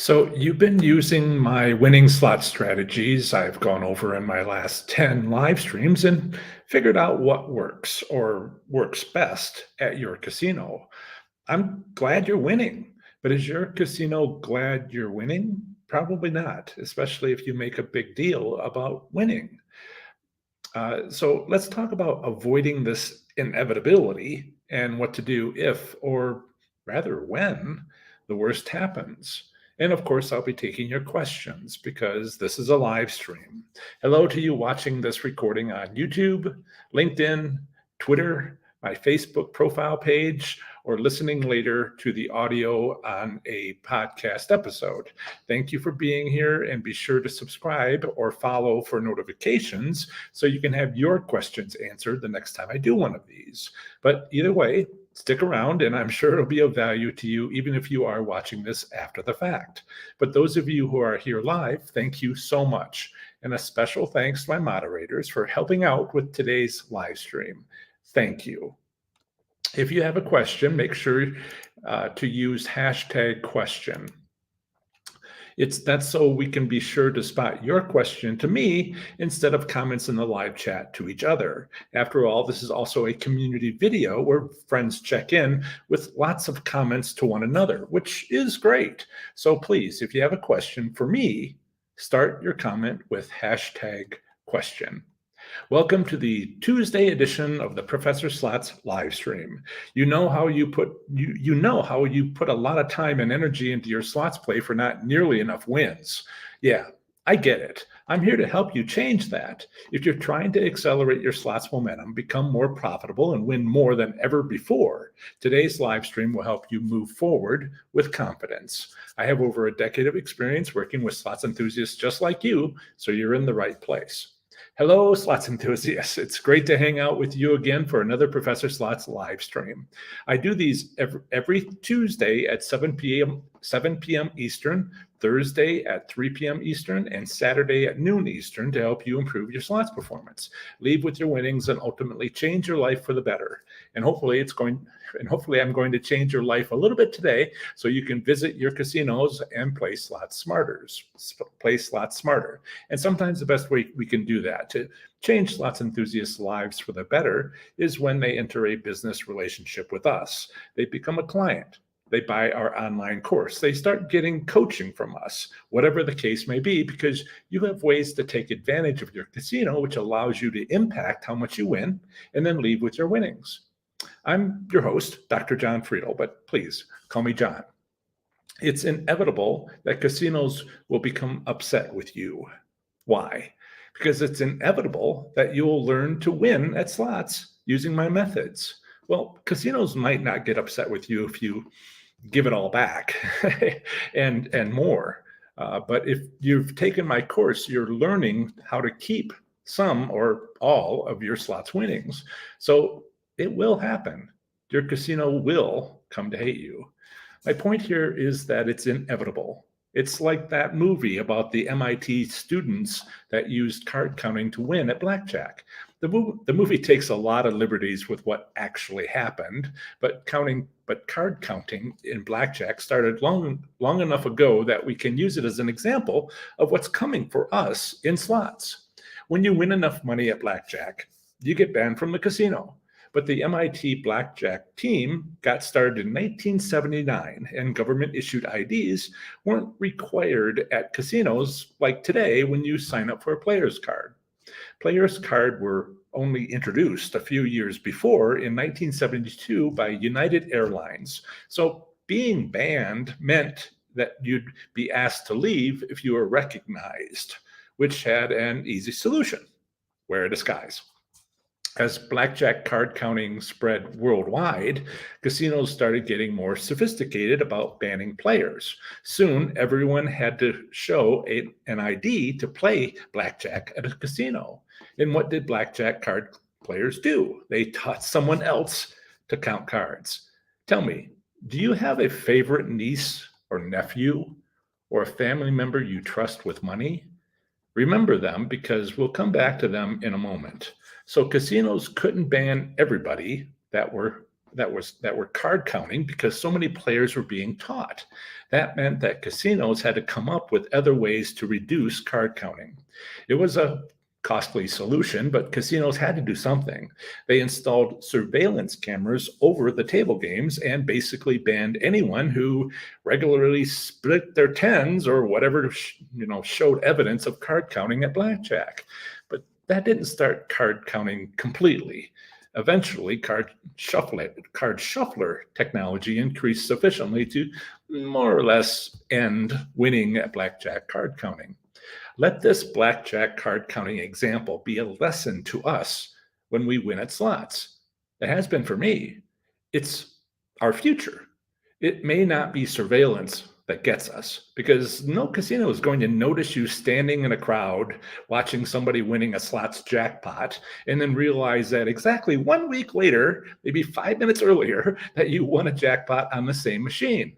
So you've been using my winning slot strategies I've gone over in my last 10 live streams and figured out what works or works best at your casino. I'm glad you're winning, but is your casino glad you're winning? Probably not, especially if you make a big deal about winning. So let's talk about avoiding this inevitability and what to do if, or rather when, the worst happens. And of course, I'll be taking your questions because this is a live stream. Hello to you watching this recording on YouTube, LinkedIn, Twitter, my Facebook profile page, or listening later to the audio on a podcast episode. Thank you for being here, and be sure to subscribe or follow for notifications so you can have your questions answered the next time I do one of these. But either way, stick around, and I'm sure it'll be of value to you, even if you are watching this after the fact. But those of you who are here live, thank you so much. And a special thanks to my moderators for helping out with today's live stream. Thank you. If you have a question, make sure to use hashtag question. That's so we can be sure to spot your question to me instead of comments in the live chat to each other. After all, this is also a community video where friends check in with lots of comments to one another, which is great. So please, if you have a question for me, start your comment with hashtag question. Welcome to the Tuesday edition of the Professor Slots live stream. You know how you put a lot of time and energy into your slots play for not nearly enough wins. Yeah, I get it. I'm here to help you change that. If you're trying to accelerate your slots momentum, become more profitable, and win more than ever before, today's live stream will help you move forward with confidence. I have over a decade of experience working with slots enthusiasts just like you, so you're in the right place. Hello, slots enthusiasts. It's great to hang out with you again for another Professor Slots live stream. I do these every Tuesday at 7 p.m. Eastern, Thursday at 3 p.m. Eastern, and Saturday at noon Eastern to help you improve your slots performance, leave with your winnings, and ultimately change your life for the better. And hopefully I'm going to change your life a little bit today so you can visit your casinos and play slots smarter. And sometimes the best way we can do that to change slots enthusiasts' lives for the better is when they enter a business relationship with us. They become a client. They buy our online course. They start getting coaching from us, whatever the case may be, because you have ways to take advantage of your casino, which allows you to impact how much you win and then leave with your winnings. I'm your host, Dr. John Friedel, but please call me John. It's inevitable that casinos will become upset with you. Why? Because it's inevitable that you'll learn to win at slots using my methods. Well, casinos might not get upset with you if you give it all back and more. But if you've taken my course, you're learning how to keep some or all of your slots winnings. So it will happen. Your casino will come to hate you. My point here is that it's inevitable. It's like that movie about the MIT students that used card counting to win at blackjack. The movie takes a lot of liberties with what actually happened, but card counting in blackjack started long enough ago that we can use it as an example of what's coming for us in slots. When you win enough money at blackjack, you get banned from the casino. But the MIT blackjack team got started in 1979, and government-issued IDs weren't required at casinos like today when you sign up for a player's card. Player's card were only introduced a few years before in 1972 by United Airlines. So being banned meant that you'd be asked to leave if you were recognized, which had an easy solution: wear a disguise. As blackjack card counting spread worldwide, casinos started getting more sophisticated about banning players. Soon, everyone had to show an ID to play blackjack at a casino. And what did blackjack card players do? They taught someone else to count cards. Tell me, do you have a favorite niece or nephew or a family member you trust with money? Remember them, because we'll come back to them in a moment. So casinos couldn't ban everybody that were that were card counting because so many players were being taught. That meant that casinos had to come up with other ways to reduce card counting. It was a costly solution, but casinos had to do something. They installed surveillance cameras over the table games and basically banned anyone who regularly split their tens or whatever showed evidence of card counting at blackjack. But that didn't start card counting completely. Eventually, card shuffler technology increased sufficiently to more or less end winning at blackjack card counting. Let this blackjack card counting example be a lesson to us when we win at slots. It has been for me. It's our future. It may not be surveillance that gets us because no casino is going to notice you standing in a crowd watching somebody winning a slots jackpot and then realize that exactly 1 week later, maybe 5 minutes earlier, that you won a jackpot on the same machine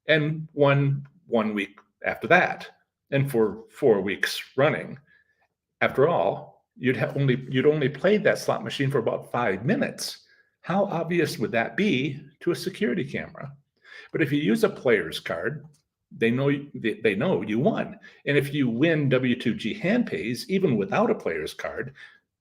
and won 1 week after that and for 4 weeks running. After all, you'd only played that slot machine for about 5 minutes. How obvious would that be to a security camera? But if you use a player's card, they know you won. And if you win W2G hand pays, even without a player's card,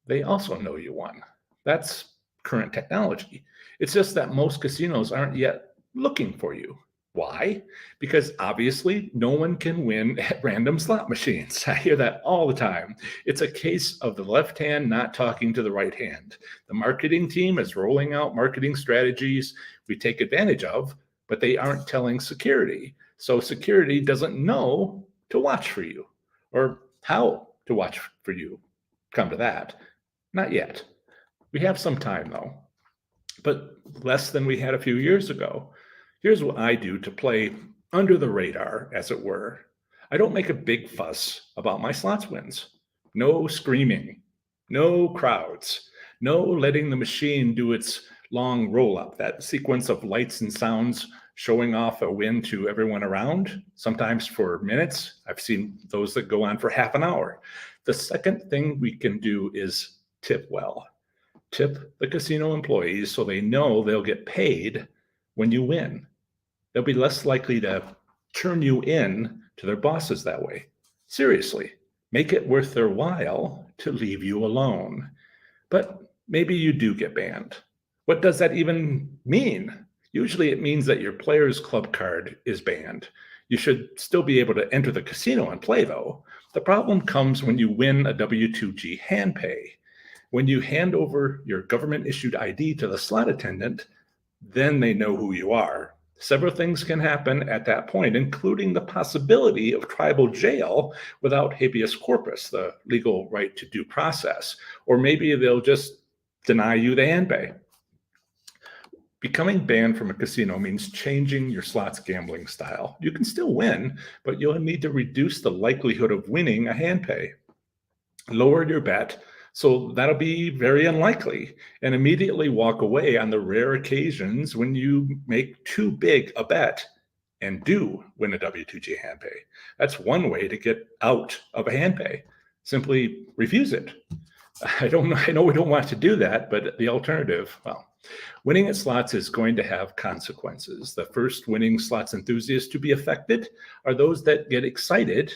they also know you won. That's current technology. It's just that most casinos aren't yet looking for you. Why? Because obviously no one can win at random slot machines. I hear that all the time. It's a case of the left hand not talking to the right hand. The marketing team is rolling out marketing strategies we take advantage of, but they aren't telling security. So security doesn't know to watch for you or how to watch for you. Come to that. Not yet. We have some time though, but less than we had a few years ago. Here's what I do to play under the radar, as it were. I don't make a big fuss about my slots wins. No screaming, no crowds, no letting the machine do its long roll up, that sequence of lights and sounds showing off a win to everyone around, sometimes for minutes. I've seen those that go on for half an hour. The second thing we can do is tip well. Tip the casino employees so they know they'll get paid when you win. They'll be less likely to turn you in to their bosses that way. Seriously, make it worth their while to leave you alone. But maybe you do get banned. What does that even mean? Usually it means that your player's club card is banned. You should still be able to enter the casino and play though. The problem comes when you win a W2G hand pay. When you hand over your government issued ID to the slot attendant, then they know who you are. Several things can happen at that point, including the possibility of tribal jail without habeas corpus, the legal right to due process. Or maybe they'll just deny you the hand pay. Becoming banned from a casino means changing your slots gambling style. You can still win, but you'll need to reduce the likelihood of winning a hand pay. Lower your bet, so that'll be very unlikely, and immediately walk away on the rare occasions when you make too big a bet and do win a W2G hand pay. That's one way to get out of a hand pay. Simply refuse it. I know we don't want to do that, but the alternative, well, winning at slots is going to have consequences. The first winning slots enthusiasts to be affected are those that get excited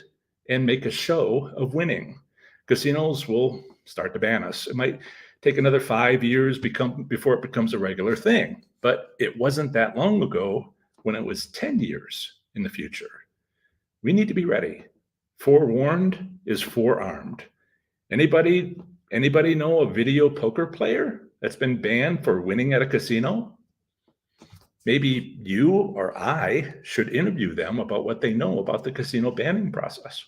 and make a show of winning. Casinos will start to ban us. It might take another 5 years before it becomes a regular thing, but it wasn't that long ago when it was 10 years in the future. We need to be ready. Forewarned is forearmed. Anybody know a video poker player that's been banned for winning at a casino? Maybe you or I should interview them about what they know about the casino banning process.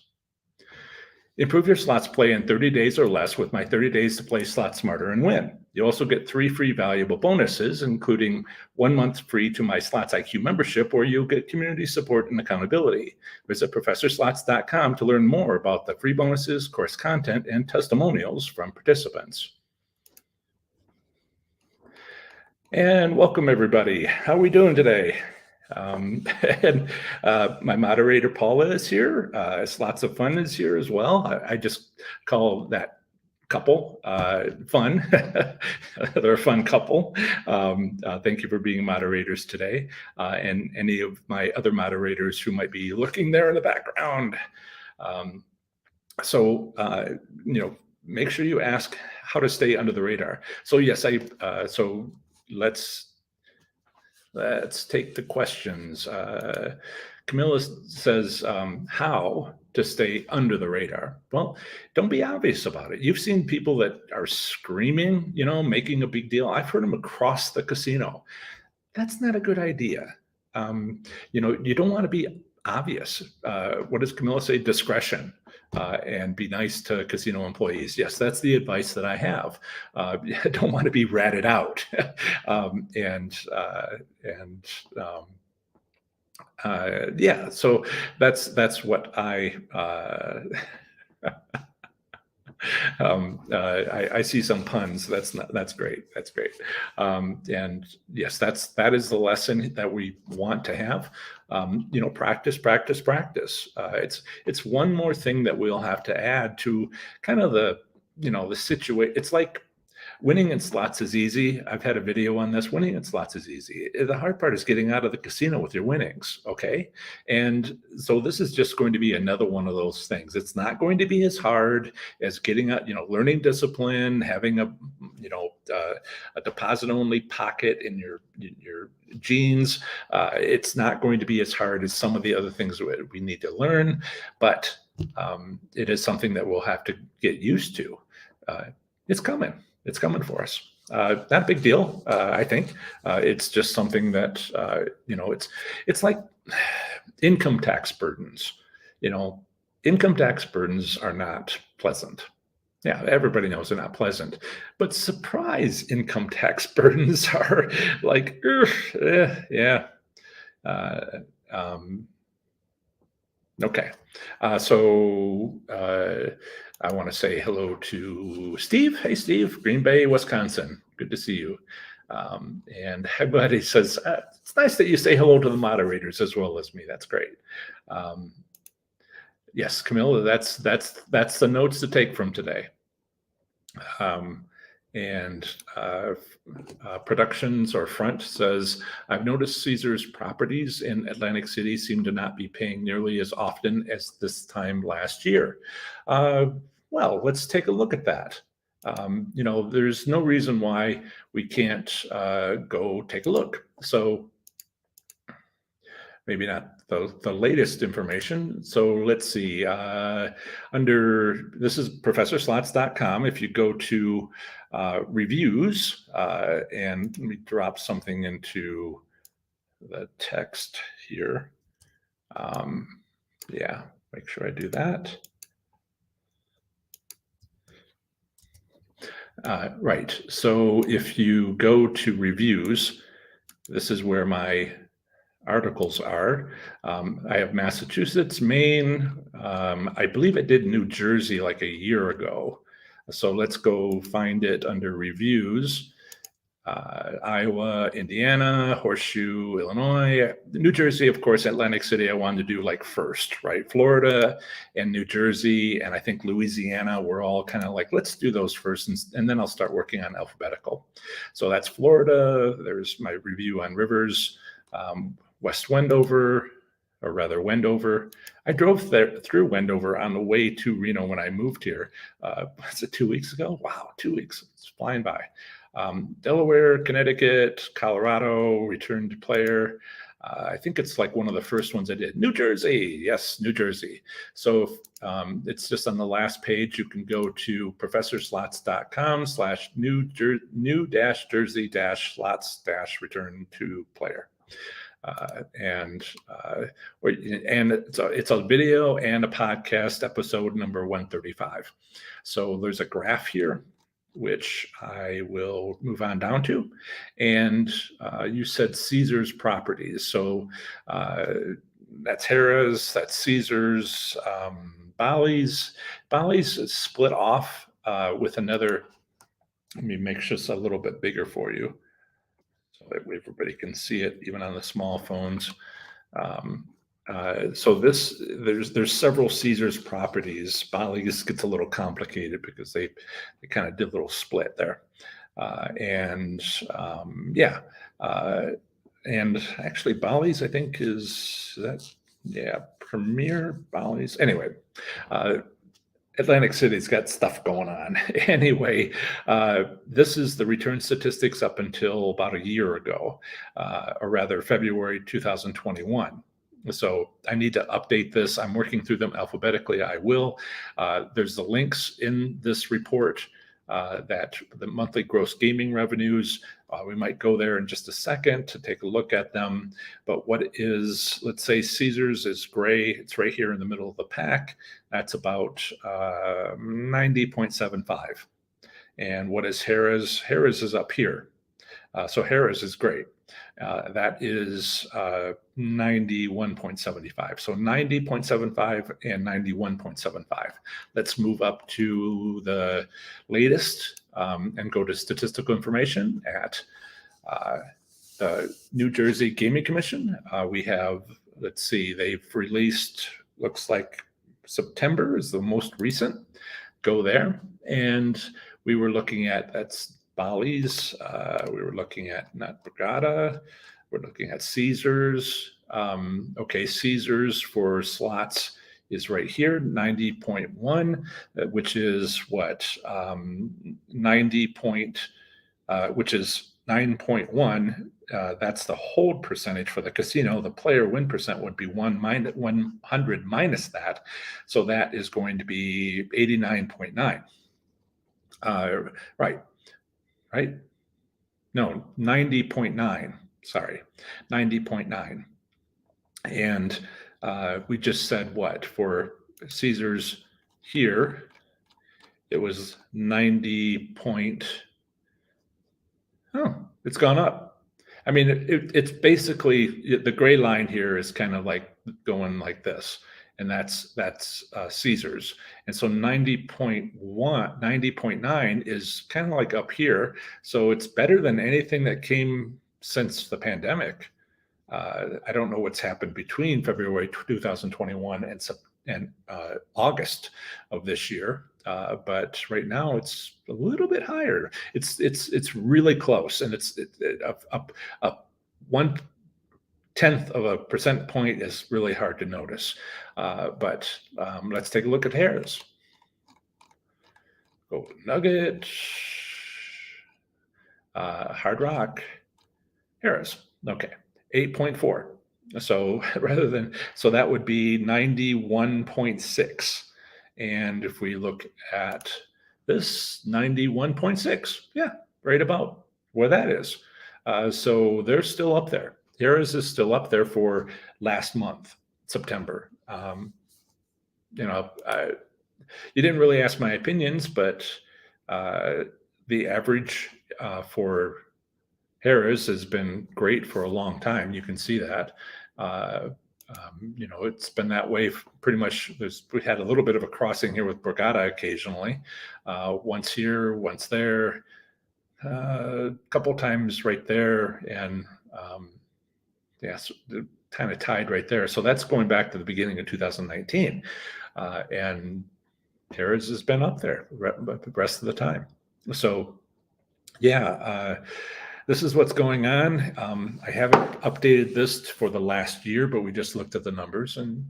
Improve your slots play in 30 days or less with my 30 days to play slots smarter and win. You also get 3 free valuable bonuses, including 1 month free to my Slots IQ membership, where you'll get community support and accountability. Visit professorslots.com to learn more about the free bonuses, course content, and testimonials from participants. And welcome everybody. How are we doing today? My moderator Paula is here. Slots of Fun is here as well. I just call that couple, fun. They're a fun couple. Thank you for being moderators today, and any of my other moderators who might be lurking there in the background. Um, so, make sure you ask how to stay under the radar. So yes, so let's let's take the questions. Camilla says, how to stay under the radar. Well, don't be obvious about it. You've seen people that are screaming, making a big deal. I've heard them across the casino. That's not a good idea. You don't want to be obvious. What does Camilla say? Discretion, and be nice to casino employees. Yes, that's the advice that I have. I don't want to be ratted out. And yeah, so that's what I see some puns. That's great. That's great. And yes, that is the lesson that we want to have. Practice, practice, practice. It's one more thing that we'll have to add to kind of the situation. It's like winning in slots is easy. I've had a video on this. Winning in slots is easy. The hard part is getting out of the casino with your winnings. Okay. And so this is just going to be another one of those things. It's not going to be as hard as getting out, learning discipline, having a deposit only pocket in your jeans. It's not going to be as hard as some of the other things that we need to learn, but it is something that we'll have to get used to. It's coming. It's coming for us. Not a big deal, I think. It's just something that it's like income tax burdens. Income tax burdens are not pleasant. Yeah, everybody knows they're not pleasant, but surprise income tax burdens are like, yeah. Uh, um, okay, so I want to say hello to Steve. Hey, Steve, Green Bay, Wisconsin. Good to see you. And everybody says, it's nice that you say hello to the moderators as well as me. That's great. Yes, Camilla, that's the notes to take from today. And Productions or Front says, I've noticed Caesar's properties in Atlantic City seem to not be paying nearly as often as this time last year. Well, let's take a look at that. There's no reason why we can't go take a look. So maybe not the latest information. So let's see, this is professorslots.com. If you go to reviews, and let me drop something into the text here. Yeah, make sure I do that. Right, so if you go to reviews, this is where my articles are. I have Massachusetts, Maine. I believe I did New Jersey like a year ago. So let's go find it under reviews. Iowa, Indiana, Horseshoe, Illinois, New Jersey, of course, Atlantic City, I wanted to do like first, right? Florida and New Jersey, and I think Louisiana, we're all kind of like, let's do those first, and then I'll start working on alphabetical. So that's Florida. There's my review on rivers. West Wendover, or rather Wendover. I drove through Wendover on the way to Reno when I moved here. Was it 2 weeks ago? Wow, 2 weeks. It's flying by. Delaware, Connecticut, Colorado, returned player. I think it's like one of the first ones I did. New Jersey, yes, New Jersey. So it's just on the last page. You can go to professorslots.com/new-jersey-slots-return to player. And it's a video and a podcast, episode number 135. So there's a graph here, which I will move on down to. And you said Caesar's properties. So that's Harrah's, that's Caesar's, Bally's. Bally's is split off with another. Let me make this a little bit bigger for you, so that everybody can see it, even on the small phones. So there's several Caesars properties. Bally's gets a little complicated because they kind of did a little split there, and yeah, uh, and actually Bally's I think is that yeah Premier Bally's anyway. Uh, Atlantic City's got stuff going on. Anyway, this is the return statistics up until about a year ago, or rather February 2021. So I need to update this. I'm working through them alphabetically. I will. There's the links in this report that the monthly gross gaming revenues. We might go there in just a second to take a look at them. But what is, let's say Caesars is gray. It's right here in the middle of the pack. That's about 90.75. And what is Harrah's? Harrah's is up here. So Harrah's is great. That is 91.75. So 90.75 and 91.75. Let's move up to the latest and go to statistical information at the New Jersey Gaming Commission. We have, let's see, they've released, looks like September is the most recent. Go there. And we were looking at, that's Bally's. We were looking at not Borgata. We're looking at Caesars. Okay, Caesars for slots is right here, 90.1, which is what 90 point, which is 9.1. That's the hold percentage for the casino. The player win percent would be 100 minus that, so that is going to be 89.9. Right. No, 90.9. Sorry, 90.9. And we just said what for Caesars here, it was 90 point. Oh, it's gone up. I mean, it's basically the gray line here is kind of like going like this, and that's Caesars. And so 90.9 is kind of like up here. So it's better than anything that came since the pandemic. I don't know what's happened between February 2021 and August of this year, but right now it's a little bit higher. It's really close, and it's up 1/10 of a percent point is really hard to notice. But let's take a look at Harrah's. Golden Nugget, Hard Rock, Harrah's. Okay, 8.4. So so that would be 91.6. And if we look at this, 91.6, yeah, right about where that is. So they're still up there. Harrah's is still up there for last month, September. You didn't really ask my opinions, but the average for Harrah's has been great for a long time. You can see that. It's been that way pretty much. We had a little bit of a crossing here with Borgata occasionally, once here, once there, a couple times right there, and so they're kind of tied right there. So that's going back to the beginning of 2019, and Harrah's has been up there the rest of the time. So this is what's going on. I haven't updated this for the last year, but we just looked at the numbers, and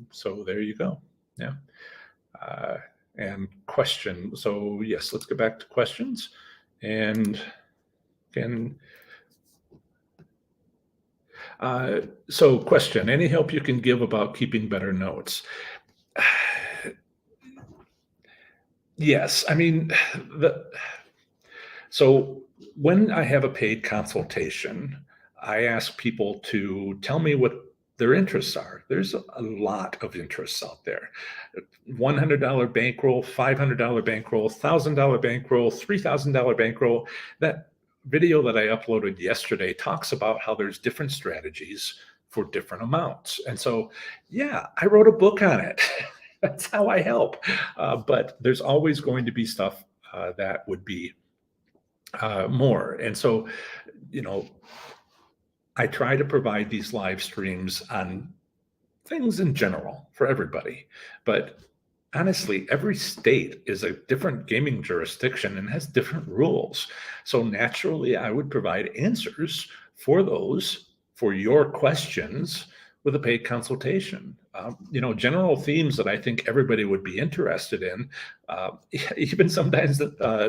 so there you go. Yeah. And question. So yes, let's get back to questions. And again, so question, any help you can give about keeping better notes? Yes, I mean, so when I have a paid consultation, I ask people to tell me what their interests are. There's a lot of interests out there. $100 bankroll, $500 bankroll, $1,000 bankroll, $3,000 bankroll. That video that I uploaded yesterday talks about how there's different strategies for different amounts. And so, yeah, I wrote a book on it. That's how I help. But there's always going to be stuff that would be more. And so, I try to provide these live streams on things in general for everybody. But honestly, every state is a different gaming jurisdiction and has different rules. So naturally, I would provide answers for those, for your questions with a paid consultation. General themes that I think everybody would be interested in, uh, even sometimes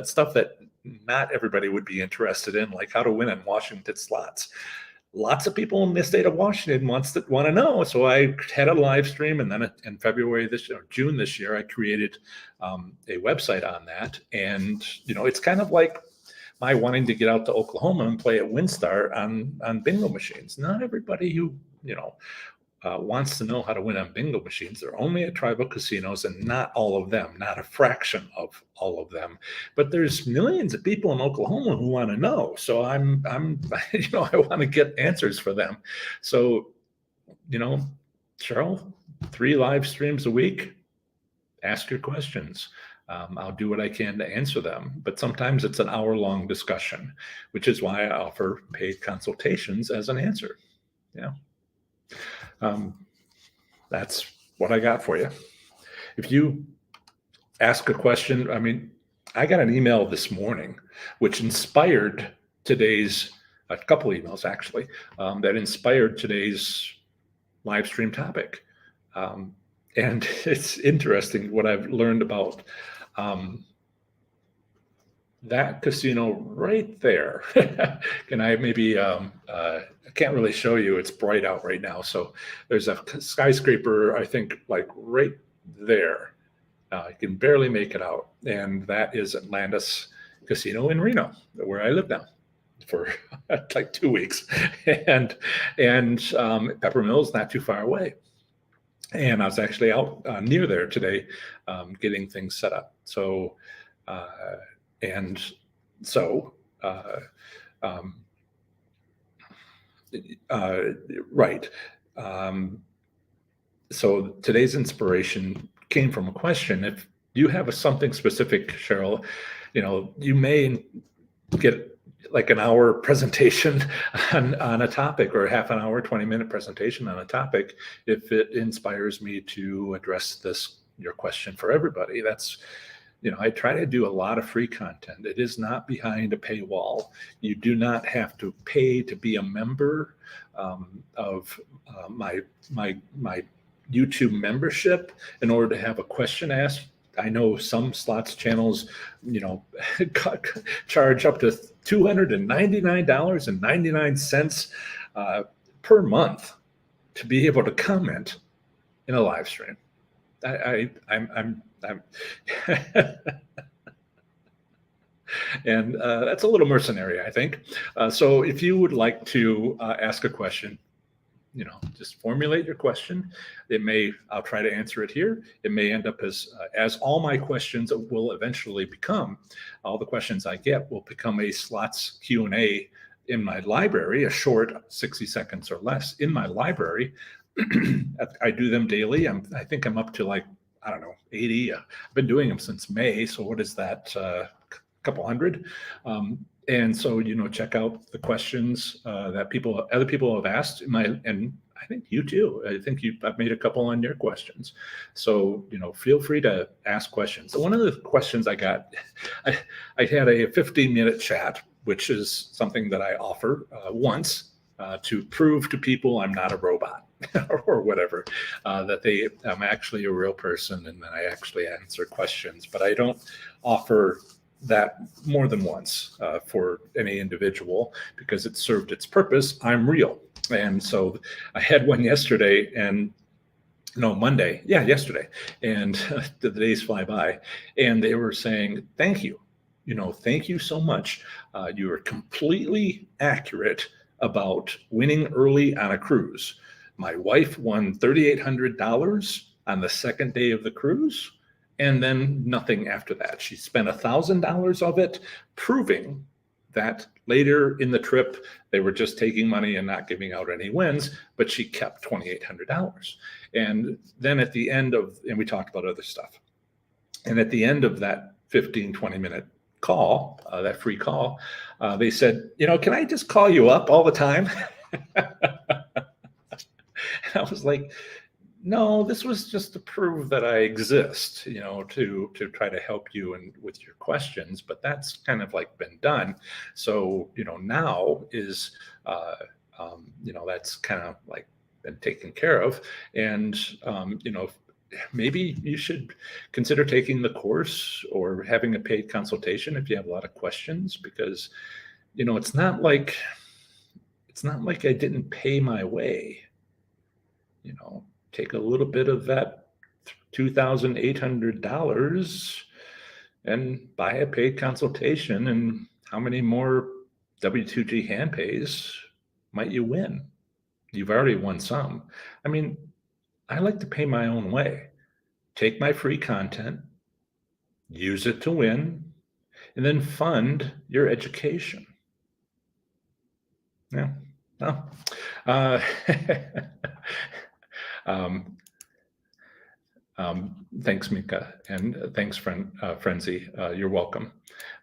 stuff that not everybody would be interested in, like how to win in Washington slots. Lots of people in the state of Washington want to know. So I had a live stream, and then in February this year, June this year, I created a website on that. And it's kind of like my wanting to get out to Oklahoma and play at WinStar on bingo machines. Not everybody who wants to know how to win on bingo machines. They're only at tribal casinos, and not all of them, not a fraction of all of them. But there's millions of people in Oklahoma who want to know. So I'm I want to get answers for them. So, Cheryl, 3 live streams a week. Ask your questions. I'll do what I can to answer them. But sometimes it's an hour-long discussion, which is why I offer paid consultations as an answer. Yeah. That's what I got for you. If you ask a question, I got an email this morning, which inspired a couple emails actually, that inspired today's live stream topic. And it's interesting what I've learned about that casino right there. Can I maybe, I can't really show you, it's bright out right now. So there's a skyscraper, I think like right there. I can barely make it out. And that is Atlantis Casino in Reno, where I live now for like 2 weeks. And Pepper Mill's not too far away. And I was actually out near there today, getting things set up. So, right. So today's inspiration came from a question. If you have something specific, Cheryl, you may get like an hour presentation on a topic, or a half an hour, 20-minute presentation on a topic, if it inspires me to address your question for everybody. That's, I try to do a lot of free content. It is not behind a paywall. You do not have to pay to be a member of my YouTube membership in order to have a question asked. I know some slots channels, charge up to $299.99 per month to be able to comment in a live stream. I'm and that's a little mercenary, I think. So if you would like to ask a question, just formulate your question. I'll try to answer it here. It may end up as all my questions will eventually become, all the questions I get will become a slots Q&A in my library, a short 60 seconds or less in my library. I do them daily. I think I'm up to 80. I've been doing them since May. So what is that? Couple hundred. And so, check out the questions that other people have asked. And I think you too. I think I've made a couple on your questions. So, feel free to ask questions. So one of the questions I got, I had a 15-minute chat, which is something that I offer once to prove to people I'm not a robot or whatever, that I'm actually a real person, and then I actually answer questions. But I don't offer that more than once for any individual, because it served its purpose. I'm real. And so I had one yesterday, Monday. Yeah, yesterday. And the days fly by, and they were saying, thank you. Thank you so much. You were completely accurate about winning early on a cruise. My wife won $3,800 on the second day of the cruise, and then nothing after that. She spent $1,000 of it, proving that later in the trip, they were just taking money and not giving out any wins, but she kept $2,800. And then at the end and we talked about other stuff. And at the end of that 15, 20-minute call, that free call, they said, can I just call you up all the time? And I was like, No, this was just to prove that I exist, to try to help you and with your questions, but that's kind of like been done. So, now is, uh, that's kind of like been taken care of. And, maybe you should consider taking the course or having a paid consultation if you have a lot of questions, because, it's not like I didn't pay my way. you know, Take a little bit of that $2,800 and buy a paid consultation. And how many more W2G hand pays might you win? You've already won some. I mean, I like to pay my own way. Take my free content, use it to win, and then fund your education. Yeah. Well, uh, um, thanks, Mika, and thanks, Frenzy. You're welcome.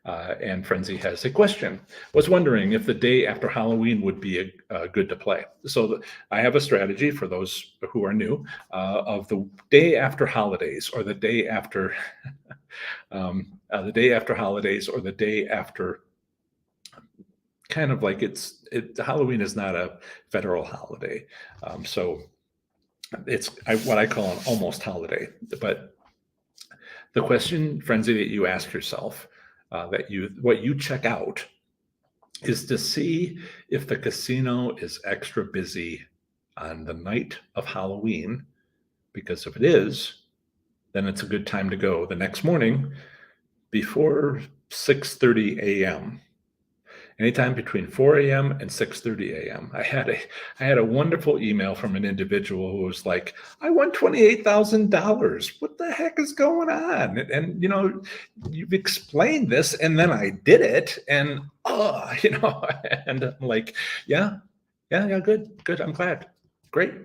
And Frenzy has a question. Was wondering if the day after Halloween would be good to play. So I have a strategy for those who are new of the day after holidays, or the day after the day after holidays, or the day after, kind of like Halloween is not a federal holiday, so it's what I call an almost holiday. But the question, Frenzy, that you ask yourself, what you check out, is to see if the casino is extra busy on the night of Halloween. Because if it is, then it's a good time to go the next morning before 6:30 a.m. Anytime between 4 a.m. and 6:30 a.m. I had a wonderful email from an individual who was like, "I won $28,000. What the heck is going on?" And you've explained this, and then I did it, and and I'm like, yeah, yeah, yeah, good. I'm glad, great,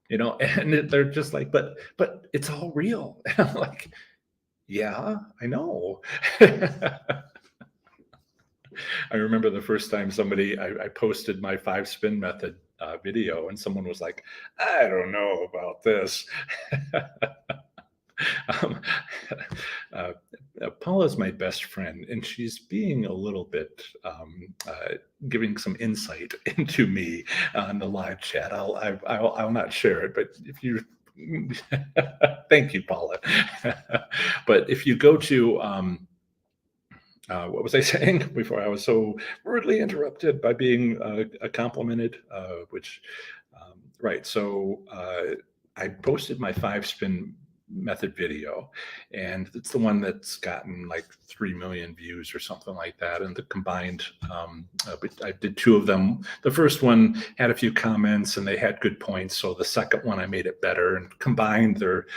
and they're just like, but it's all real. And I'm like, yeah, I know. I remember the first time I posted my 5 spin method video, and someone was like, "I don't know about this." um, uh, Paula's my best friend, and she's being a little bit giving some insight into me on the live chat. I'll not share it, but if you thank you, Paula. But if you go to what was I saying before I was so rudely interrupted by being complimented? Right. So I posted my 5 spin method video, and it's the one that's gotten like 3 million views or something like that. And the combined, I did 2 of them. The first one had a few comments and they had good points. So the second one, I made it better, and combined, they're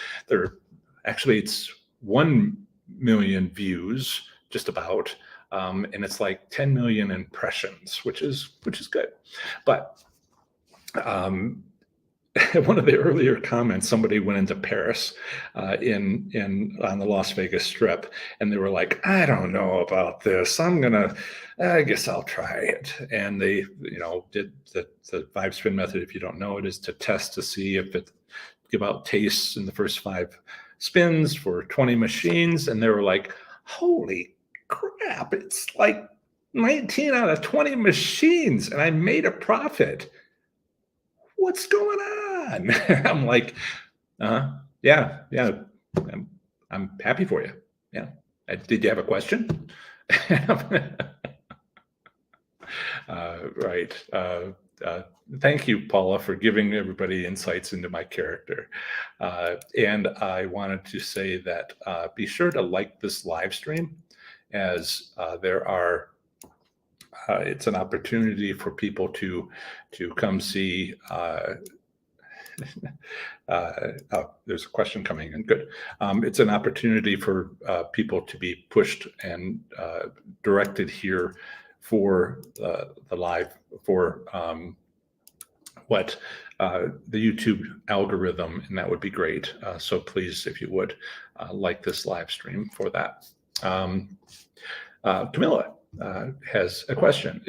actually, it's 1 million views, just about, and it's like 10 million impressions, which is good. But one of the earlier comments, somebody went into Paris in on the Las Vegas Strip, and they were like, "I don't know about this. I guess I'll try it." And they, did the 5 spin method. If you don't know, it is to test to see if it give out tastes in the first 5 spins for 20 machines, and they were like, "Holy crap, it's like 19 out of 20 machines, and I made a profit. What's going on?" I'm like, yeah, I'm happy for you. Yeah. Did you have a question? Right. Thank you, Paula, for giving everybody insights into my character. And I wanted to say that be sure to like this live stream, as it's an opportunity for people to come see. There's a question coming in. Good. It's an opportunity for people to be pushed and directed here for the live, for what the YouTube algorithm, and that would be great. So please, if you would, like this live stream for that. Camilla has a question.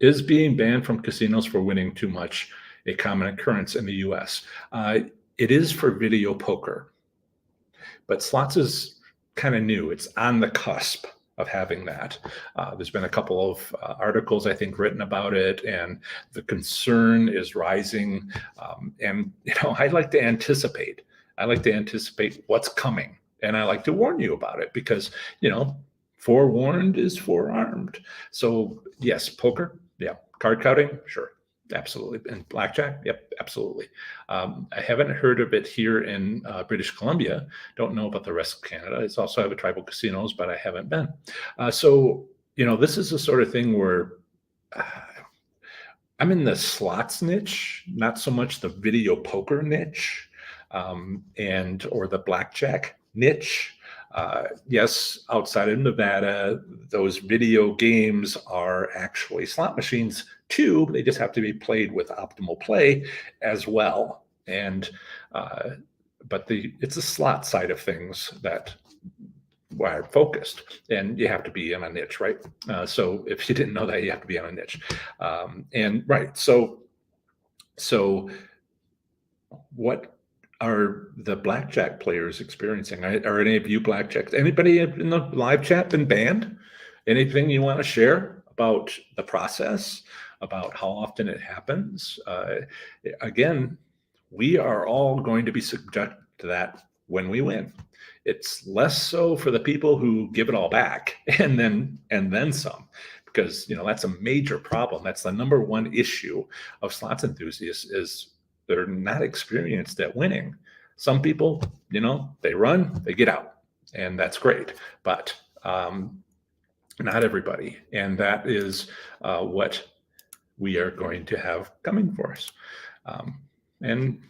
Is being banned from casinos for winning too much a common occurrence in the U.S.? It is for video poker, but slots is kind of new. It's on the cusp of having that. There's been a couple of articles, I think, written about it, and the concern is rising. And I like to anticipate. I like to anticipate what's coming, and I like to warn you about it because forewarned is forearmed. So yes, poker, yeah, card counting, sure. Absolutely. And blackjack? Yep, absolutely. I haven't heard of it here in British Columbia. Don't know about the rest of Canada. It's also have a tribal casinos, but I haven't been. So this is the sort of thing where uh, I'm in the slots niche, not so much the video poker niche, and or the blackjack niche. Yes, outside of Nevada, those video games are actually slot machines too. They just have to be played with optimal play as well. And but it's the slot side of things that where I'm focused, and you have to be in a niche, right? So if you didn't know that, you have to be on a niche, and right. So what are the blackjack players experiencing? Are any of you blackjacks? Anybody in the live chat been banned? Anything you want to share about the process, about how often it happens? Again, we are all going to be subject to that when we win. It's less so for the people who give it all back and then some, because that's a major problem. That's the number one issue of slots enthusiasts is they're not experienced at winning. Some people, they run, they get out, and that's great. But not everybody, and that is what we are going to have coming for us. And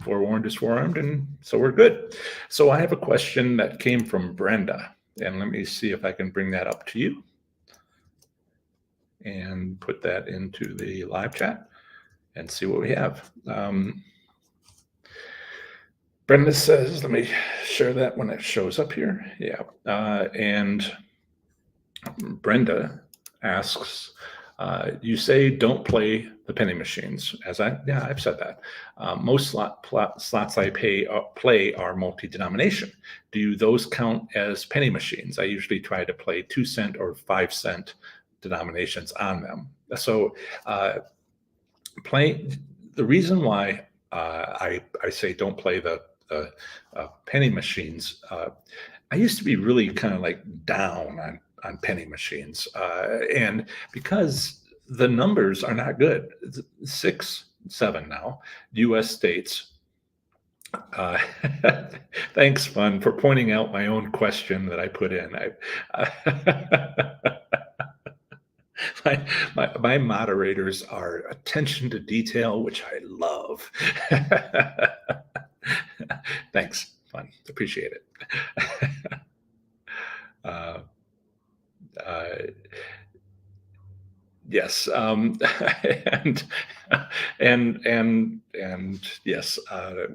forewarned is forearmed, and so we're good. So I have a question that came from Brenda, and let me see if I can bring that up to you and put that into the live chat and see what we have. Brenda says, let me share that when it shows up here. Yeah. And Brenda asks, you say don't play the penny machines. I've said that. Most slots I play are multi-denomination. Do those count as penny machines? I usually try to play 2-cent or 5-cent denominations on them. So the reason why I say don't play the penny machines. I used to be really kind of like down on penny machines, and because the numbers are not good. It's 6, 7 now, U.S. states. Uh, Thanks, Fun, for pointing out my own question that I put in. My moderators are attention to detail, which I love. Thanks, Fun. Appreciate it. Yes, and and yes,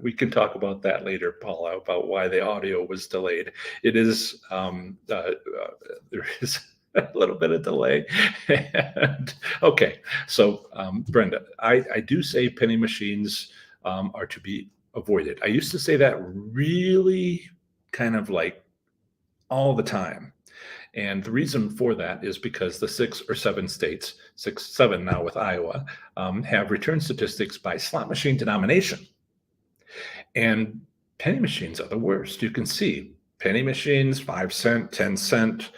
we can talk about that later, Paula, about why the audio was delayed. It is there is a little bit of delay. Okay, so Brenda, I do say penny machines are to be avoided. I used to say that really kind of like all the time. And the reason for that is because the 6 or 7 states, 6, 7 now with Iowa, have return statistics by slot machine denomination. And penny machines are the worst. You can see penny machines, 5-cent, 10-cent,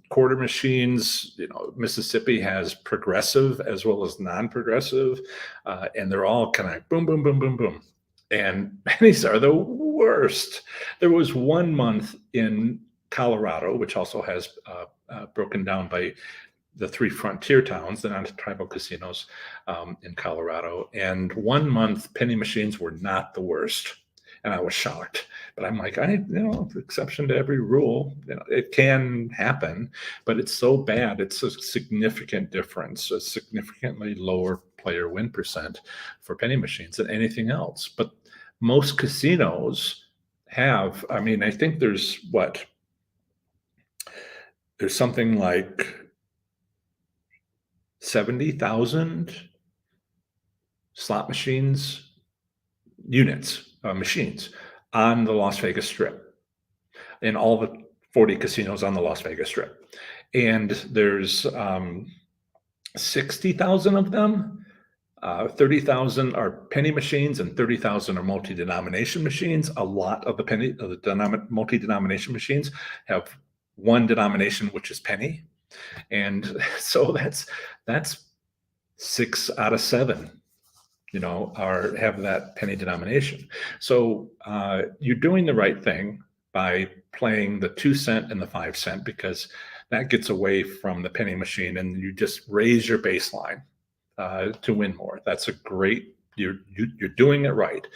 quarter machines. Mississippi has progressive as well as non-progressive, and they're all kind of boom, boom, boom, boom, boom. And pennies are the worst. There was one month in Colorado, which also has broken down by the 3 frontier towns, the non-tribal casinos in Colorado. And one month, penny machines were not the worst. And I was shocked. But I'm like, exception to every rule. It can happen, but it's so bad. It's a significant difference, a significantly lower player win percent for penny machines than anything else. But most casinos have, I think there's something like 70,000 slot machines units machines on the Las Vegas Strip in all the 40 casinos on the Las Vegas Strip. And there's 60,000 of them. 30,000 are penny machines and 30,000 are multi-denomination machines. A lot of the multi-denomination machines have one denomination, which is penny. And so that's 6 out of 7, have that penny denomination. So you're doing the right thing by playing the 2-cent and the 5-cent, because that gets away from the penny machine and you just raise your baseline to win more. That's you're doing it right.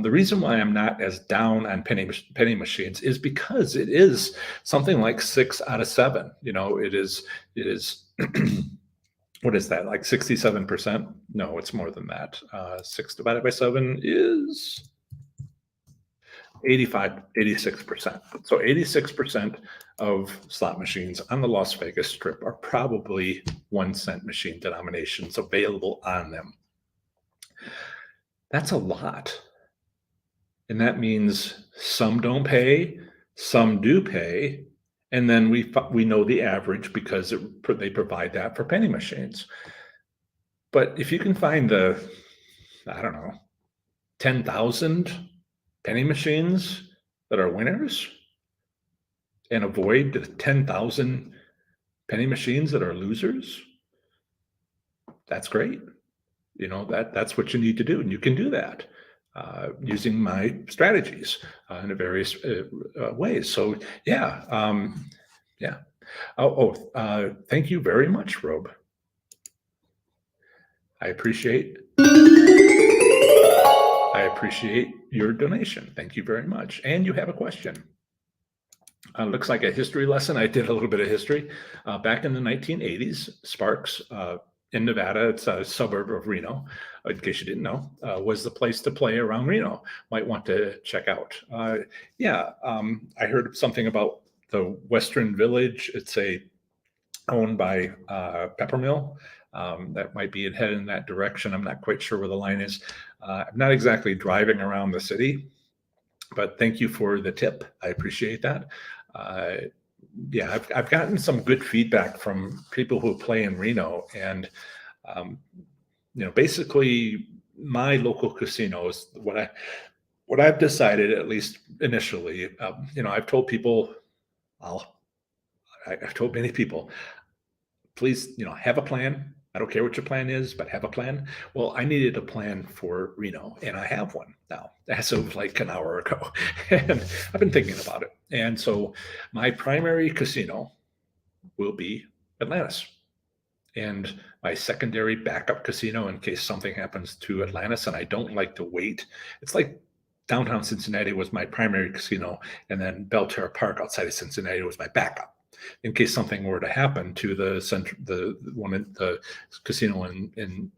The reason why I'm not as down on penny machines is because it is something like 6 out of 7. It is what is that, like 67%? No, it's more than that. 6 divided by 7 is 86%. So 86% of slot machines on the Las Vegas Strip are probably 1-cent machine denominations available on them. That's a lot. And that means some don't pay, some do pay, and then we know the average because they provide that for penny machines. But if you can find 10,000 penny machines that are winners and avoid the 10,000 penny machines that are losers, that's great. That's what you need to do, and you can do that using my strategies in various ways. So yeah. Thank you very much, Rob. I appreciate your donation. Thank you very much. And you have a question. Looks like a history lesson. I did a little bit of history. Back in the 1980s, Sparks in Nevada, it's a suburb of Reno, in case you didn't know, was the place to play around Reno. Might want to check out. I heard something about the Western Village. It's owned by Peppermill. That might be headed in that direction. I'm not quite sure where the line is. I'm not exactly driving around the city, but thank you for the tip. I appreciate that. I've gotten some good feedback from people who play in Reno, and basically my local casinos. What I've decided, at least initially, I've told people, I've told many people, please, have a plan. I don't care what your plan is, but have a plan. Well, I needed a plan for Reno, and I have one now, as of like an hour ago. And I've been thinking about it. And so my primary casino will be Atlantis. And my secondary backup casino, in case something happens to Atlantis and I don't like to wait. It's like downtown Cincinnati was my primary casino, and then Belterra Park outside of Cincinnati was my backup, in case something were to happen to the casino in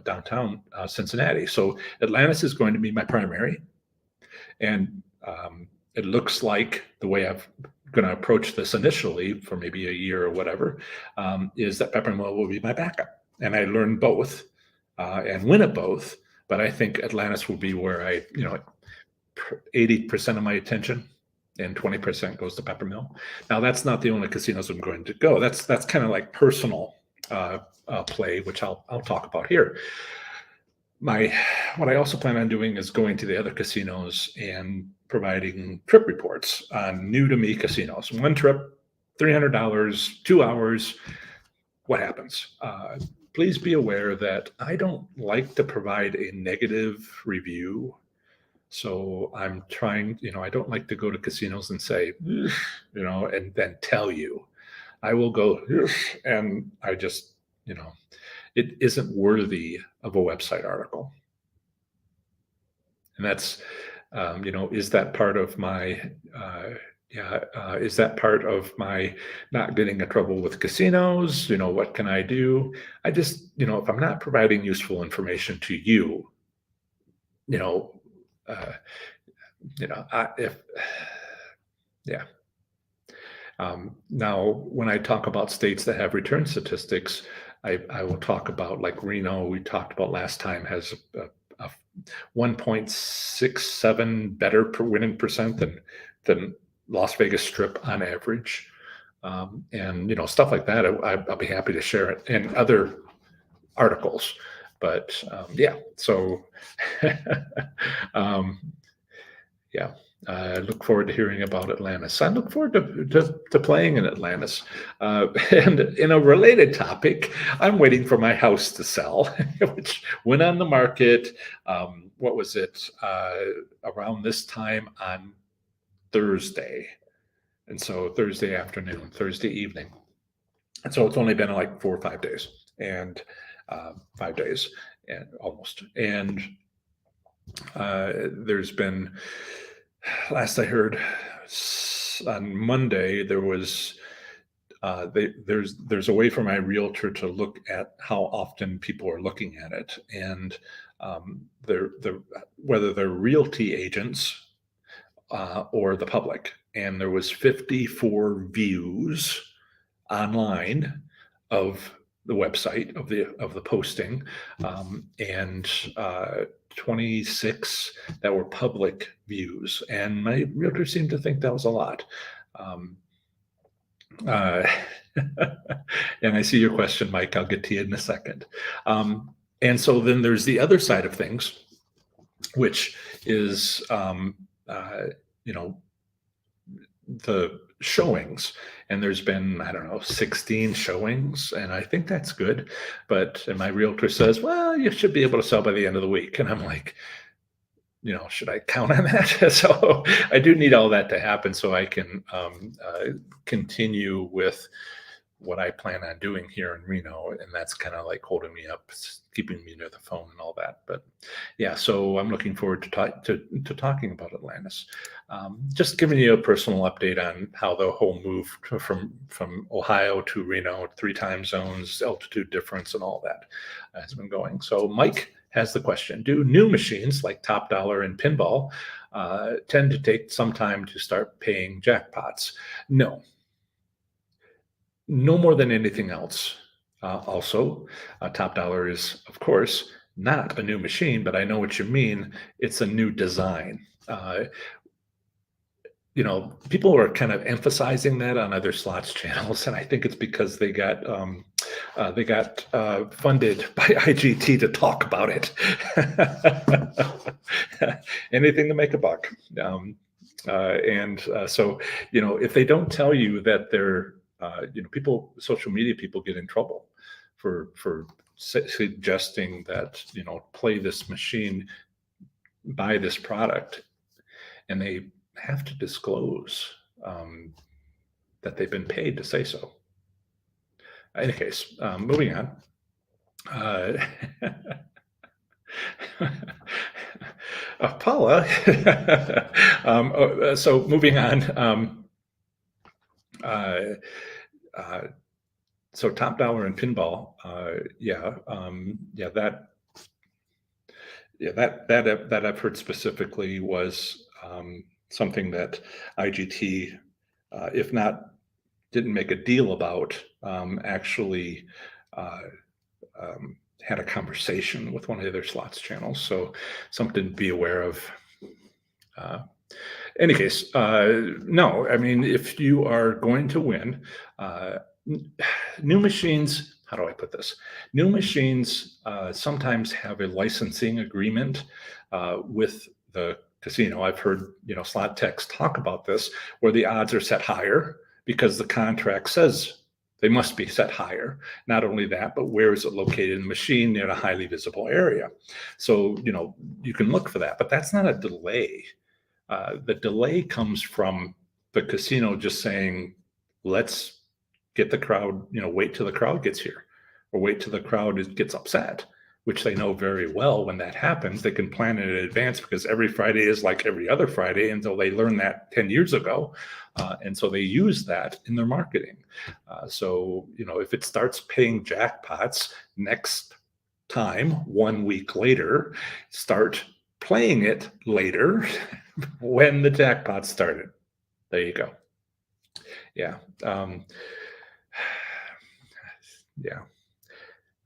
downtown Cincinnati. So Atlantis is going to be my primary, and it looks like the way I'm going to approach this initially for maybe a year or whatever is that Peppermill will be my backup, and I learn both and win at both. But I think Atlantis will be where 80% of my attention and 20% goes to Peppermill. Now, that's not the only casinos I'm going to go. That's kind of like personal play, which I'll talk about here. What I also plan on doing is going to the other casinos and providing trip reports on new to me casinos. One trip, $300, 2 hours. What happens? Please be aware that I don't like to provide a negative review. So I'm trying, I don't like to go to casinos and say, and then tell you. I will go, and I just, it isn't worthy of a website article. And that's, is that part of my, is that part of my not getting in trouble with casinos? What can I do? I just, if I'm not providing useful information to you, now, when I talk about states that have return statistics, I will talk about, like Reno, we talked about last time, has 1.67 better per winning percent than Las Vegas Strip on average. And stuff like that. I'll be happy to share it in other articles. But yeah, so um, yeah, I look forward to hearing about Atlantis. I look forward to playing in Atlantis. And in a related topic, I'm waiting for my house to sell, which went on the market. What was it? Around this time on Thursday. And so Thursday afternoon, Thursday evening. And so it's only been like 4 or 5 days and 5 days and almost. And there's been, last I heard on Monday, there was there's a way for my realtor to look at how often people are looking at it, and whether they're realty agents or the public. And there was 54 views online of the website of the posting, and 26 that were public views. And my realtor seemed to think that was a lot. And I see your question, Mike. I'll get to you in a second. And so then there's the other side of things, which is the showings. And there's been, I don't know, 16 showings, and I think that's good. And my realtor says, well, you should be able to sell by the end of the week. And I'm like, should I count on that? So I do need all that to happen so I can continue with what I plan on doing here in Reno. And that's kind of like holding me up, keeping me near the phone and all that. But yeah, so I'm looking forward to talking about Atlantis. Just giving you a personal update on how the whole move from Ohio to Reno, 3 time zones, altitude difference, and all that has been going. So Mike has the question: do new machines like Top Dollar and Pinball tend to take some time to start paying jackpots? No more than anything else. Also, Top Dollar is, of course, not a new machine, but I know what you mean. It's a new design. People are kind of emphasizing that on other slots channels, and I think it's because they got funded by IGT to talk about it. Anything to make a buck. So if they don't tell you that they're social media people get in trouble for suggesting that play this machine, buy this product, and they have to disclose that they've been paid to say so. In any case, moving on. Paula. So moving on. So Top Dollar and Pinball, that I've heard specifically was something that IGT, if not didn't make a deal about, actually had a conversation with one of the other slots channels. So something to be aware of. Any case, no, I mean, if you are going to win, new machines, how do I put this? New machines sometimes have a licensing agreement with the casino. I've heard, slot techs talk about this, where the odds are set higher because the contract says they must be set higher. Not only that, but where is it located in the machine near a highly visible area? So, you can look for that, but that's not a delay. The delay comes from the casino just saying, let's get the crowd, wait till the crowd gets here, or wait till the crowd gets upset, which they know very well when that happens. They can plan it in advance because every Friday is like every other Friday until they learned that 10 years ago. And so they use that in their marketing. So, if it starts paying jackpots next time, 1 week later, start playing it later when the jackpot started. There you go. Yeah. Yeah.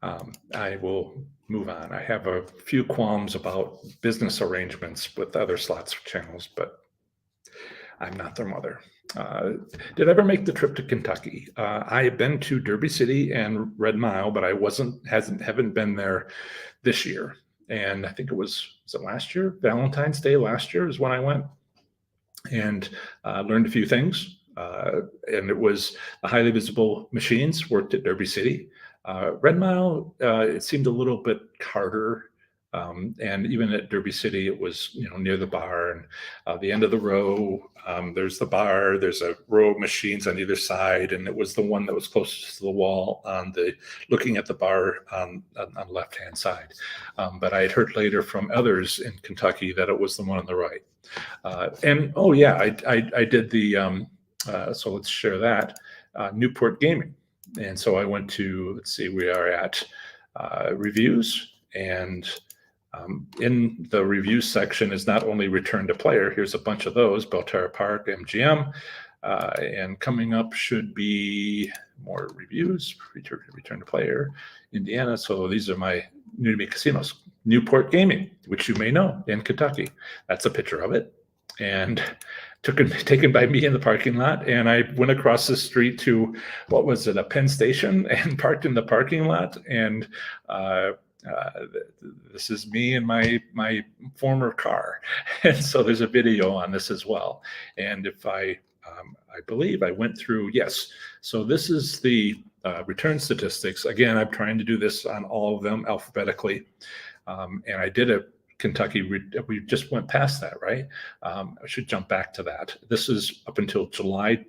I will move on. I have a few qualms about business arrangements with other slots channels, but I'm not their mother. Uh, did I ever make the trip to Kentucky? I have been to Derby City and Red Mile, but I haven't been there this year. And I think was it last year? Valentine's Day last year is when I went and learned a few things. And it was the highly visible machines worked at Derby City. Red Mile, it seemed a little bit harder. And even at Derby City, it was near the bar and the end of the row. There's the bar. There's a row of machines on either side, and it was the one that was closest to the wall on the looking at the bar on the left hand side. But I had heard later from others in Kentucky that it was the one on the right. And oh yeah, I did the so let's share that Newport Gaming, and so I went to let's see, we are at reviews, and in the reviews section is not only return to player. Here's a bunch of those: Belterra Park, MGM, and coming up should be more reviews. Return to player, Indiana. So these are my new to me casinos. Newport Gaming, which you may know in Kentucky. That's a picture of it, and taken by me in the parking lot. And I went across the street to what was it, a Penn Station, and parked in the parking lot. And uh, this is me in my former car, and so there's a video on this as well. And if I believe I went through, yes. So this is the return statistics. Again, I'm trying to do this on all of them alphabetically. And I did a Kentucky, we just went past that, right? I should jump back to that. This is up until July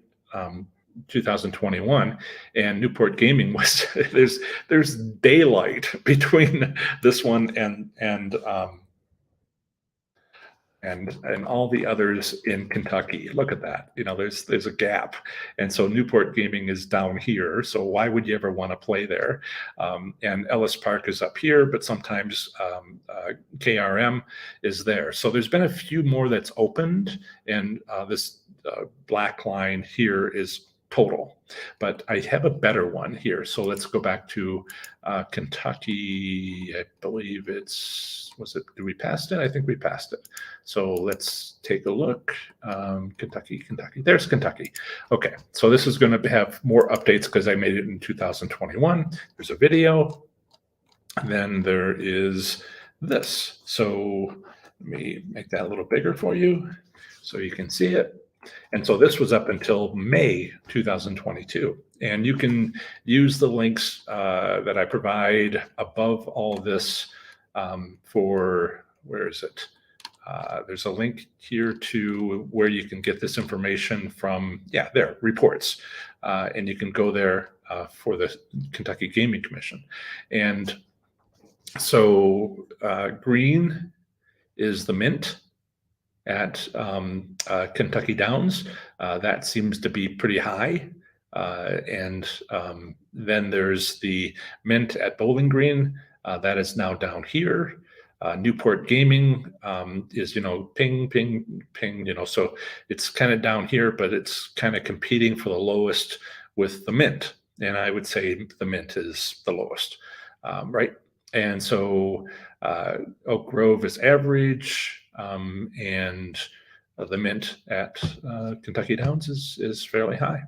2021, and Newport Gaming was there's daylight between this one and all the others in Kentucky. Look at that. There's a gap. And so Newport Gaming is down here. So why would you ever want to play there? And Ellis Park is up here, but sometimes KRM is there. So there's been a few more that's opened, and this black line here is total, but I have a better one here. So let's go back to Kentucky. I believe did we pass it? I think we passed it. So let's take a look. Kentucky, there's Kentucky. Okay, so this is going to have more updates because I made it in 2021. There's a video. Then there is this. So let me make that a little bigger for you so you can see it. And so this was up until May 2022. And you can use the links that I provide above all this for, where is it? There's a link here to where you can get this information from, there, reports. And you can go there for the Kentucky Gaming Commission. And so green is the mint at Kentucky Downs. That seems to be pretty high. And then there's the mint at Bowling Green. That is now down here. Newport Gaming is, ping, ping, ping, so it's kind of down here, but it's kind of competing for the lowest with the mint. And I would say the mint is the lowest, right? And so Oak Grove is average, and the mint at Kentucky Downs is fairly high.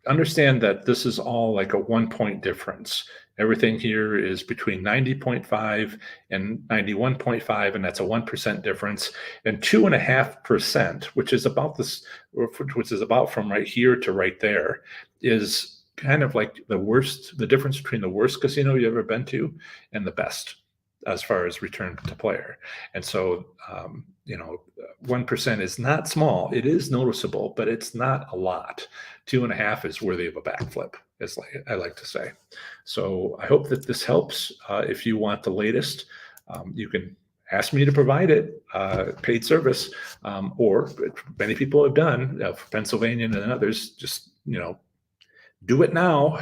Understand that this is all like a 1 point difference. Everything here is between 90.5 and 91.5, and that's a 1% difference. And 2.5%, which is about from right here to right there, is kind of like the difference between the worst casino you've ever been to and the best as far as return to player. And so, 1% is not small. It is noticeable, but it's not a lot. 2.5 is worthy of a backflip, as I like to say. So I hope that this helps. If you want the latest, you can ask me to provide it, paid service, or many people have done, for Pennsylvania and others, just, do it now,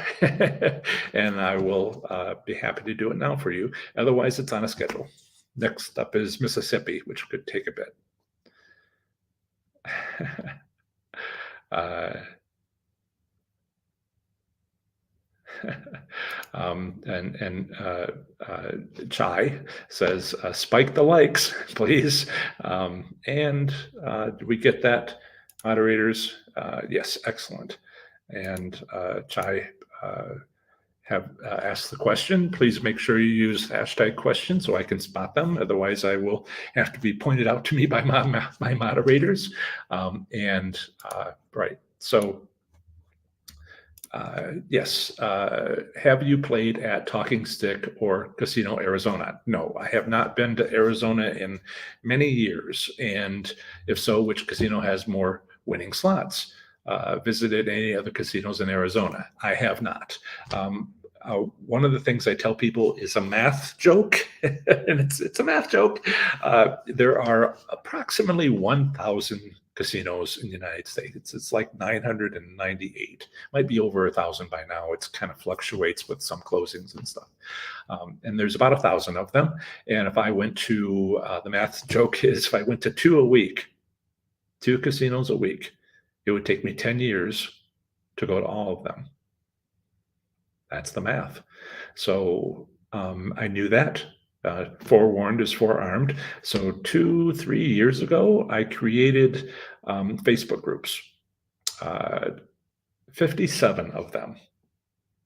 and I will be happy to do it now for you. Otherwise, it's on a schedule. Next up is Mississippi, which could take a bit. And Chai says, spike the likes, please. And do we get that, moderators? Yes, excellent. And Chai have asked the question. Please make sure you use hashtag question so I can spot them. Otherwise, I will have to be pointed out to me by my moderators. Right, so yes. Have you played at Talking Stick or Casino Arizona? No, I have not been to Arizona in many years. And if so, which casino has more winning slots? Visited any other casinos in Arizona? I have not. One of the things I tell people is a math joke, and it's a math joke. There are approximately 1,000 casinos in the United States. It's like 998. Might be over 1,000 by now. It's kind of fluctuates with some closings and stuff. And there's about 1,000 of them. And if I went to the math joke is if I went to two casinos a week, it would take me 10 years to go to all of them. That's the math. So I knew that. Forewarned is forearmed. So 2-3 years ago, I created Facebook groups, 57 of them.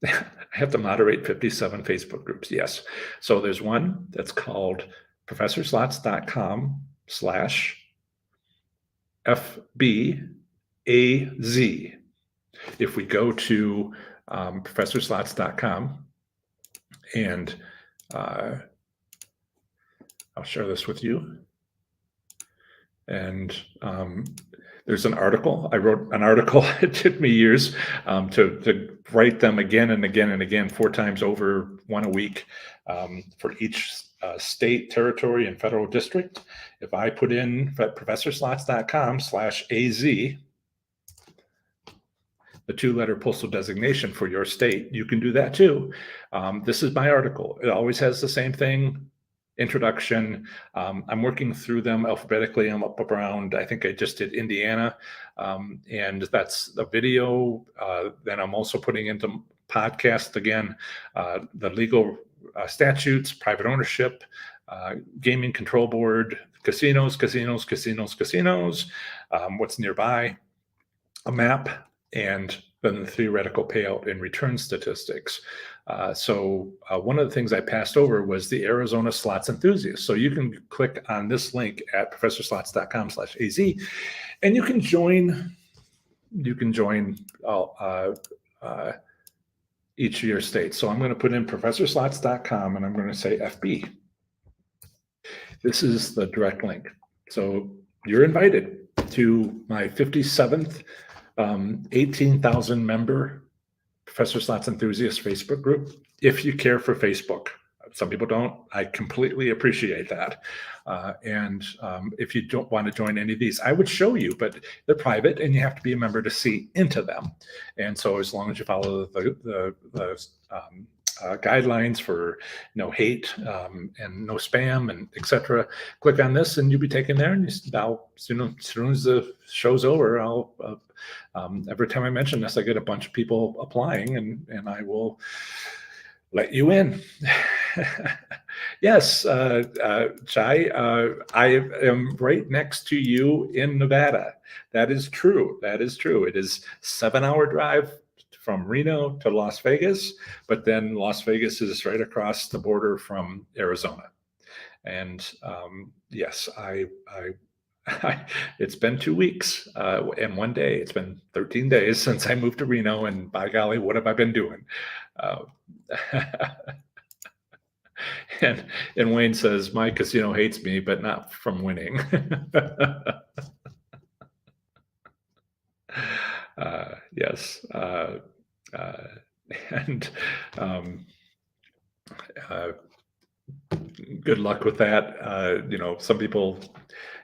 I have to moderate 57 Facebook groups. Yes. So there's one that's called professorslots.com/FBAZ. If we go to professorslots.com, and I'll share this with you. And there's an article. I wrote an article. It took me years to write them again and again and again, 4 times over, one a week, for each state, territory, and federal district. If I put in professorslots.com/AZ, the 2-letter postal designation for your state, you can do that too. This is my article. It always has the same thing. Introduction. I'm working through them alphabetically. I'm up around, I think I just did Indiana, and that's the video. Then I'm also putting into podcast again, the legal statutes, private ownership, gaming control board, casinos, what's nearby, a map, and then the theoretical payout and return statistics. So one of the things I passed over was the Arizona slots enthusiast. So you can click on this link at professorslots.com/AZ, and you can join. Each of your states. So I'm going to put in professorslots.com, and I'm going to say FB. This is the direct link. So you're invited to my 57th 18,000 member Professor Slots Enthusiast Facebook group, if you care for Facebook. Some people don't. I completely appreciate that. And if you don't want to join any of these, I would show you, but they're private and you have to be a member to see into them. And so as long as you follow the guidelines for no hate and no spam and etc., click on this and you'll be taken there. And as soon as the show's over, I'll every time I mention this, I get a bunch of people applying, and I will let you in. Yes, Chai, I am right next to you in Nevada. That is true. That is true. It is 7-hour drive from Reno to Las Vegas, but then Las Vegas is right across the border from Arizona. And yes, it's been 2 weeks and 1 day. It's been 13 days since I moved to Reno, and by golly, what have I been doing? And Wayne says, my casino hates me, but not from winning. Yes. And good luck with that. Some people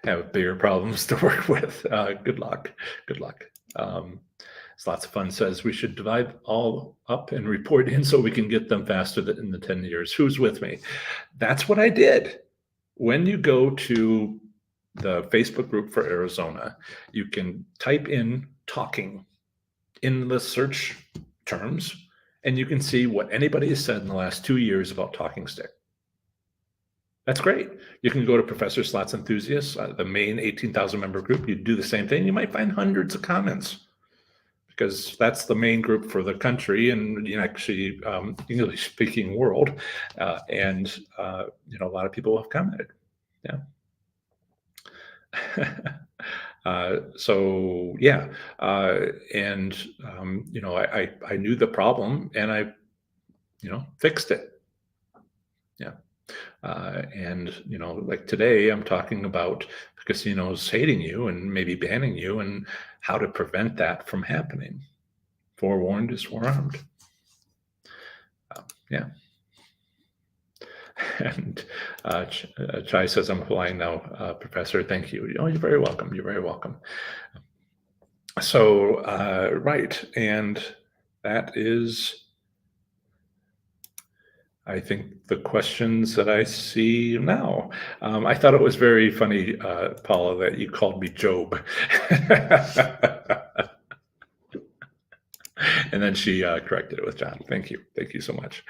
have bigger problems to work with. Good luck. Good luck. It's lots of fun. Says we should divide all up and report in so we can get them faster in the 10 years. Who's with me? That's what I did. When you go to the Facebook group for Arizona, you can type in talking in the search terms, and you can see what anybody has said in the last 2 years about talking stick. That's great. You can go to Professor Slots Enthusiasts, the main 18,000 member group. You do the same thing. You might find hundreds of comments because that's the main group for the country and actually English speaking world. And a lot of people have commented. Yeah. So yeah, and I knew the problem and I fixed it. Yeah. And like today I'm talking about casinos hating you and maybe banning you and how to prevent that from happening. Forewarned is forearmed. Yeah. And Chai says, I'm flying now, Professor. Thank you. Oh, you're very welcome. You're very welcome. So, right. And that is, I think, the questions that I see now. I thought it was very funny, Paula, that you called me Job. And then she corrected it with John. Thank you. Thank you so much.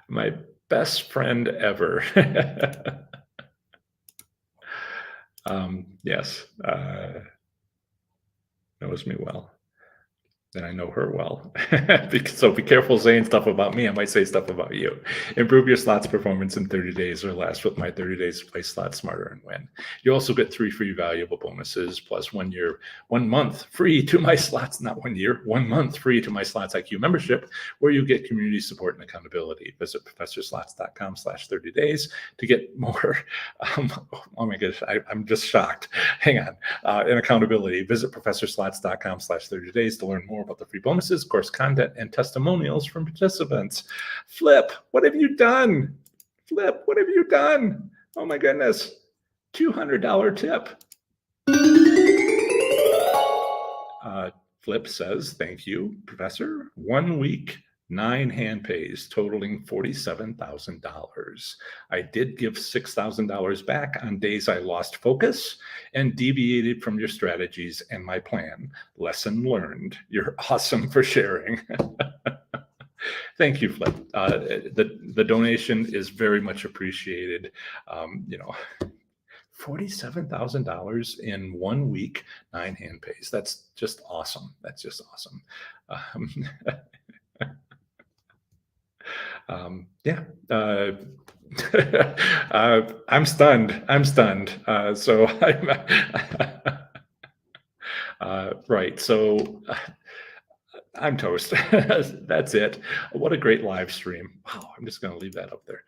My best friend ever. Yes, knows me well. And I know her well. So be careful saying stuff about me. I might say stuff about you. Improve your slots performance in 30 days or less with my 30 days to play slots smarter and win. You also get 3 free valuable bonuses plus 1 month free to my slots, not 1 year, 1 month free to my Slots IQ membership, where you get community support and accountability. Visit professorslots.com/30 days to get more. Oh my gosh, I'm just shocked. Hang on. In accountability, visit professorslots.com/30 days to learn more about the free bonuses, course content, and testimonials from participants. Flip, what have you done? Flip, what have you done? Oh my goodness. $200 tip. Flip says, thank you, Professor. 1 week, 9 hand pays totaling $47,000. I did give $6,000 back on days I lost focus and deviated from your strategies and my plan. Lesson learned. You're awesome for sharing. Thank you, Flip. The donation is very much appreciated. $47,000 in 1 week, 9 hand pays. That's just awesome. That's just awesome. Yeah. I'm stunned. So I'm right. So I'm toast. That's it. What a great live stream. Wow. I'm just going to leave that up there.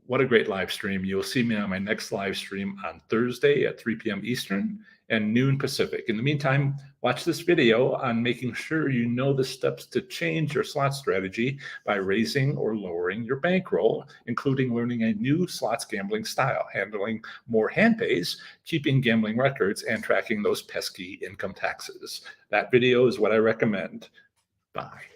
What a great live stream. You'll see me on my next live stream on Thursday at 3 p.m. Eastern and noon Pacific. In the meantime, watch this video on making sure you know the steps to change your slot strategy by raising or lowering your bankroll, including learning a new slots gambling style, handling more hand pays, keeping gambling records, and tracking those pesky income taxes. That video is what I recommend. Bye.